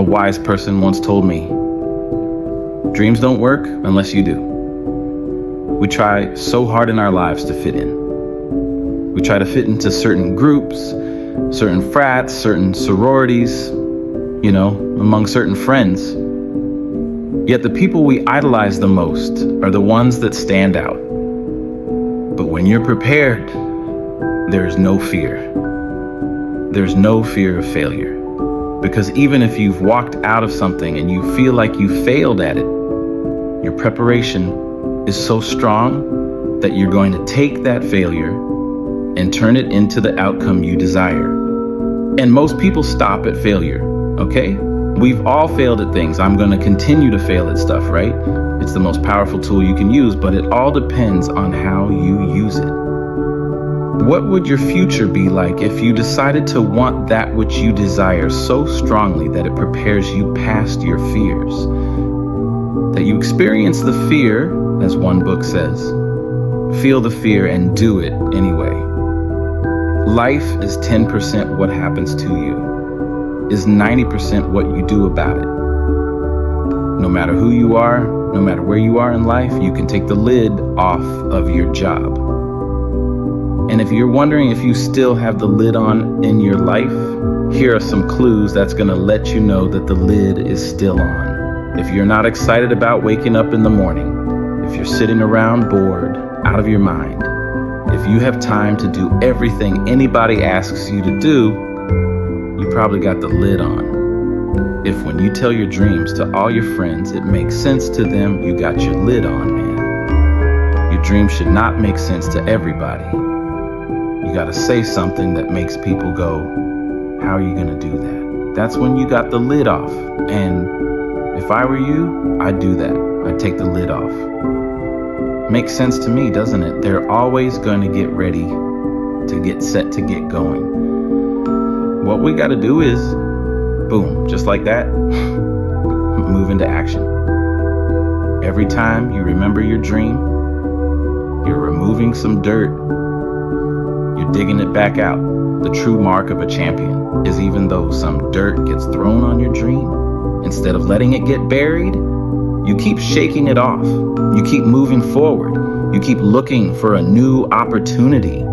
A wise person once told me, dreams don't work unless you do. We try so hard in our lives to fit in. We try to fit into certain groups, certain frats, certain sororities, among certain friends. Yet the people we idolize the most are the ones that stand out. But when you're prepared, there's no fear. There's no fear of failure. Because even if you've walked out of something and you feel like you failed at it, your preparation is so strong that you're going to take that failure and turn it into the outcome you desire. And most people stop at failure, okay? We've all failed at things. I'm going to continue to fail at stuff, right? It's the most powerful tool you can use, but it all depends on how you use it. What would your future be like if you decided to want that which you desire so strongly that it prepares you past your fears? That you experience the fear, as one book says, feel the fear and do it anyway. Life is 10% what happens to you, is 90% what you do about it. No matter who you are, no matter where you are in life, you can take the lid off of your job. And if you're wondering if you still have the lid on in your life, here are some clues that's going to let you know that the lid is still on. If you're not excited about waking up in the morning, if you're sitting around bored, out of your mind, if you have time to do everything anybody asks you to do, you probably got the lid on. If when you tell your dreams to all your friends, it makes sense to them, you got your lid on, man. Your dream should not make sense to everybody. You got to say something that makes people go, how are you going to do that? That's when you got the lid off. And if I were you, I'd do that. I'd take the lid off. Makes sense to me, doesn't it? They're always going to get ready to get set to get going. What we got to do is, boom, just like that, move into action. Every time you remember your dream, you're removing some dirt. You're digging it back out. The true mark of a champion is even though some dirt gets thrown on your dream, instead of letting it get buried, you keep shaking it off. You keep moving forward. You keep looking for a new opportunity.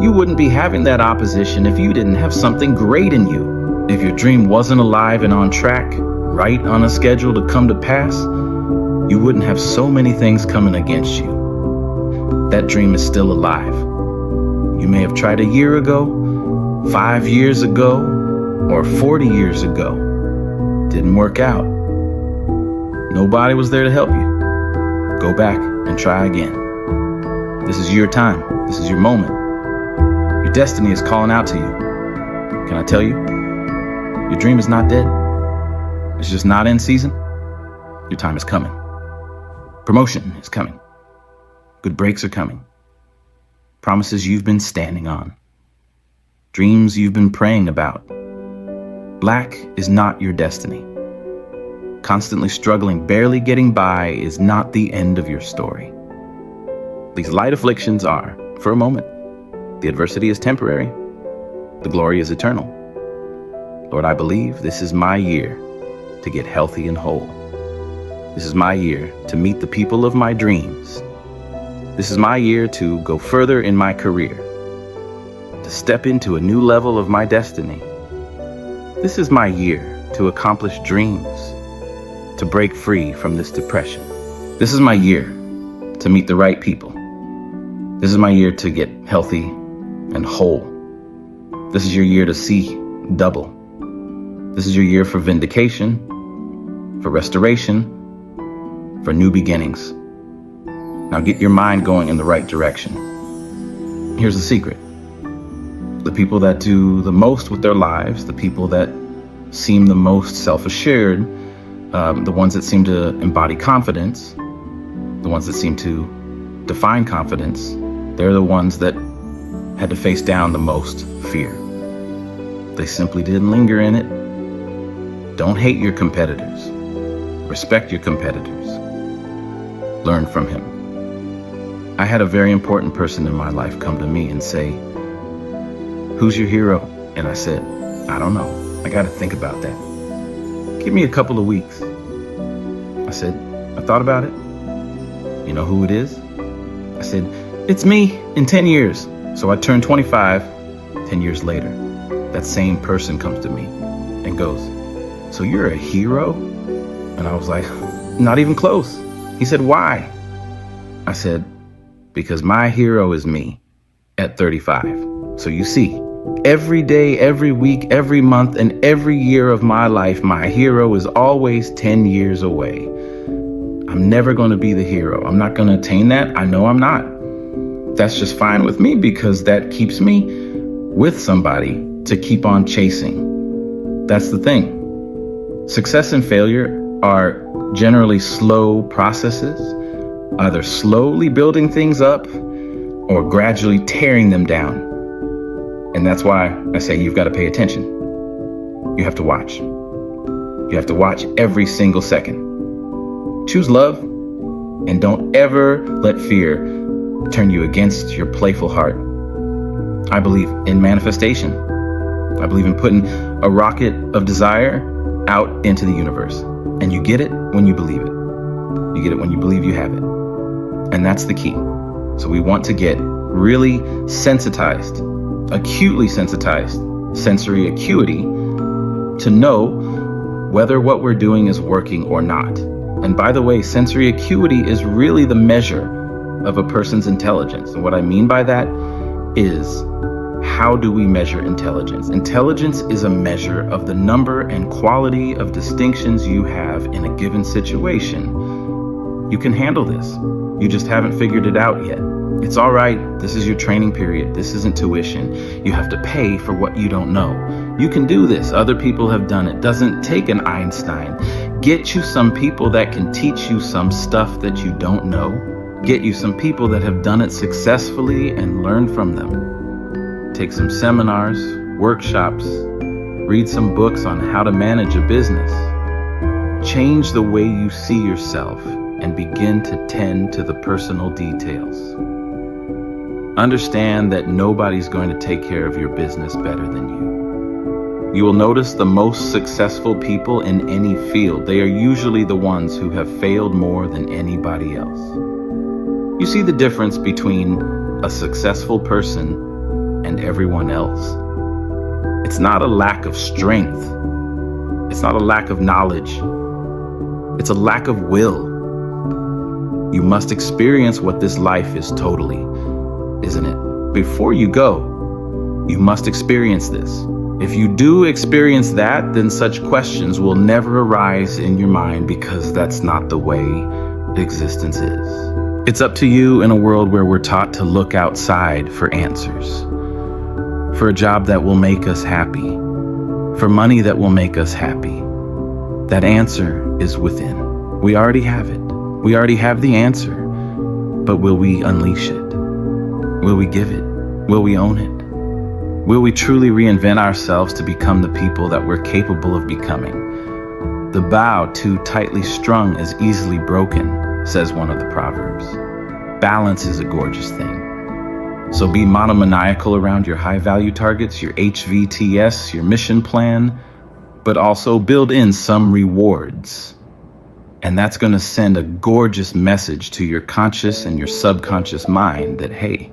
You wouldn't be having that opposition if you didn't have something great in you. If your dream wasn't alive and on track, right on a schedule to come to pass, you wouldn't have so many things coming against you. That dream is still alive. You may have tried a year ago, 5 years ago, or 40 years ago. Didn't work out. Nobody was there to help you. Go back and try again. This is your time. This is your moment. Your destiny is calling out to you. Can I tell you? Your dream is not dead. It's just not in season. Your time is coming. Promotion is coming. Good breaks are coming. Promises you've been standing on. Dreams you've been praying about. Lack is not your destiny. Constantly struggling, barely getting by is not the end of your story. These light afflictions are, for a moment. The adversity is temporary. The glory is eternal. Lord, I believe this is my year to get healthy and whole. This is my year to meet the people of my dreams. This is my year to go further in my career, to step into a new level of my destiny. This is my year to accomplish dreams, to break free from this depression. This is my year to meet the right people. This is my year to get healthy and whole. This is your year to see double. This is your year for vindication, for restoration, for new beginnings. Now get your mind going in the right direction. Here's the secret. The people that do the most with their lives, the people that seem the most self-assured, the ones that seem to embody confidence, the ones that seem to define confidence, they're the ones that had to face down the most fear. They simply didn't linger in it. Don't hate your competitors. Respect your competitors. Learn from him. I had a very important person in my life come to me and say, "Who's your hero?" And I said, "I don't know. I got to think about that. give me a couple of weeks. I said, I thought about it. You know who it is? I said, it's me in 10 years. So I turned 25 10 years later. That same person comes to me and goes, so you're a hero? And I was like, not even close. He said, why? I said, because my hero is me at 35. So you see, every day, every week, every month, and every year of my life, my hero is always 10 years away. I'm never going to be the hero. I'm not going to attain that. I know I'm not. That's just fine with me because that keeps me with somebody to keep on chasing. That's the thing. Success and failure are generally slow processes, either slowly building things up or gradually tearing them down. And that's why I say you've got to pay attention. You have to watch. You have to watch every single second. Choose love and don't ever let fear turn you against your playful heart. I believe in manifestation. I believe in putting a rocket of desire out into the universe. And you get it when you believe it. You get it when you believe you have it. And that's the key. So we want to get really sensitized, acutely sensitized, sensory acuity, to know whether what we're doing is working or not. And by the way, sensory acuity is really the measure of a person's intelligence. And what I mean by that is, how do we measure intelligence? Intelligence is a measure of the number and quality of distinctions you have in a given situation. You can handle this. You just haven't figured it out yet. It's all right. This is your training period. This isn't tuition. You have to pay for what you don't know. You can do this. Other people have done it. Doesn't take an Einstein. Get you some people that can teach you some stuff that you don't know. Get you some people that have done it successfully and learn from them. Take some seminars, workshops, read some books on how to manage a business. Change the way you see yourself and begin to tend to the personal details. Understand that nobody's going to take care of your business better than you. You will notice the most successful people in any field, they are usually the ones who have failed more than anybody else. You see the difference between a successful person and everyone else. It's not a lack of strength. It's not a lack of knowledge. It's a lack of will. You must experience what this life is totally, isn't it? Before you go, you must experience this. If you do experience that, then such questions will never arise in your mind because that's not the way existence is. It's up to you in a world where we're taught to look outside for answers, for a job that will make us happy, for money that will make us happy. That answer is within. We already have it. We already have the answer, but will we unleash it? Will we give it? Will we own it? Will we truly reinvent ourselves to become the people that we're capable of becoming? The bow too tightly strung is easily broken, says one of the proverbs. Balance is a gorgeous thing. So be monomaniacal around your high-value targets, your HVTS, your mission plan, but also build in some rewards. And that's going to send a gorgeous message to your conscious and your subconscious mind that, hey,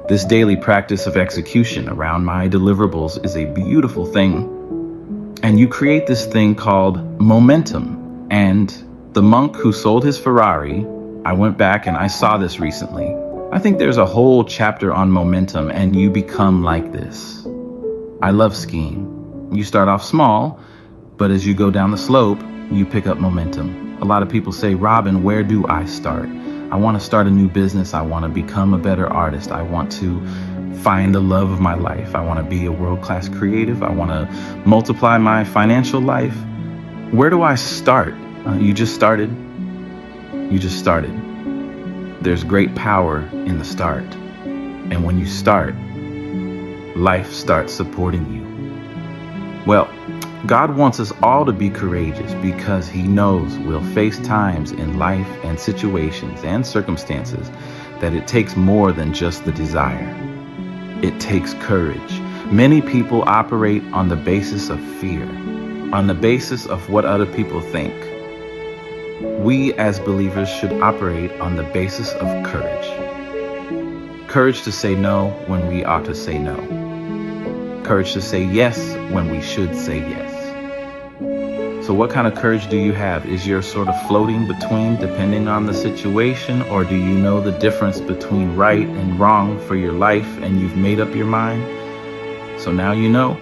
this daily practice of execution around my deliverables is a beautiful thing. And you create this thing called momentum. And the monk who sold his Ferrari, I went back and I saw this recently. I think there's a whole chapter on momentum, and you become like this. I love skiing. You start off small, but as you go down the slope, you pick up momentum. A lot of people say, Robin, where do I start? I want to start a new business. I want to become a better artist. I want to find the love of my life. I want to be a world-class creative. I want to multiply my financial life. Where do I start? You just started. You just started. There's great power in the start. And when you start, life starts supporting you. Well, God wants us all to be courageous because he knows we'll face times in life and situations and circumstances that it takes more than just the desire. It takes courage. Many people operate on the basis of fear. on the basis of what other people think. We as believers should operate on the basis of courage. Courage to say no when we ought to say no. Courage to say yes when we should say yes. So what kind of courage do you have? Is yours sort of floating between depending on the situation, or do you know the difference between right and wrong for your life and you've made up your mind? So now you know.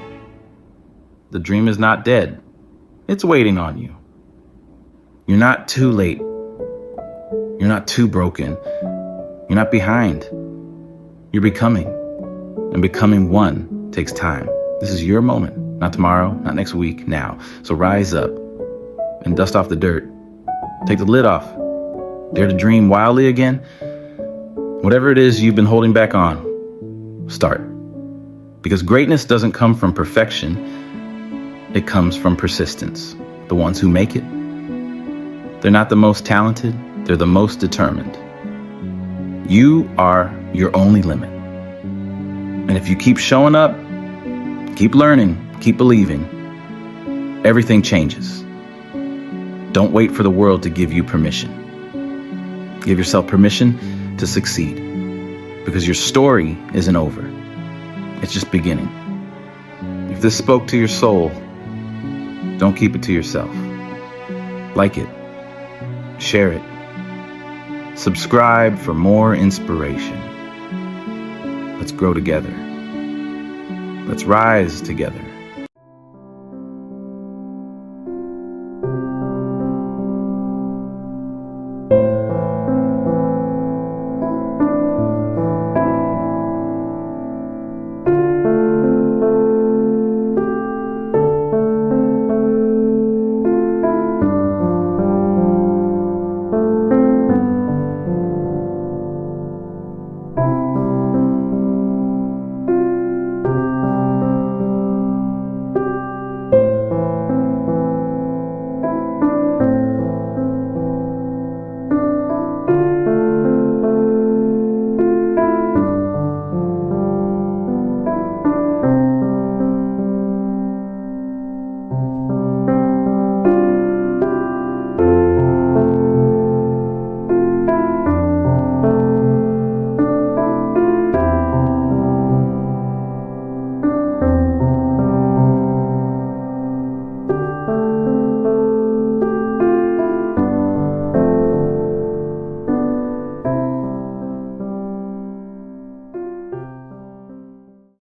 The dream is not dead. It's waiting on you. You're not too late. You're not too broken. You're not behind. You're becoming. And becoming one takes time. This is your moment. Not tomorrow, not next week, now. So rise up and dust off the dirt. Take the lid off. Dare to dream wildly again. Whatever it is you've been holding back on, start. Because greatness doesn't come from perfection. It comes from persistence. The ones who make it, they're not the most talented, they're the most determined. You are your only limit. And if you keep showing up, keep learning, keep believing, everything changes. Don't wait for the world to give you permission. Give yourself permission to succeed, because your story isn't over. It's just beginning. If this spoke to your soul, don't keep it to yourself. Like it. Share it. Subscribe for more inspiration. Let's grow together. Let's rise together.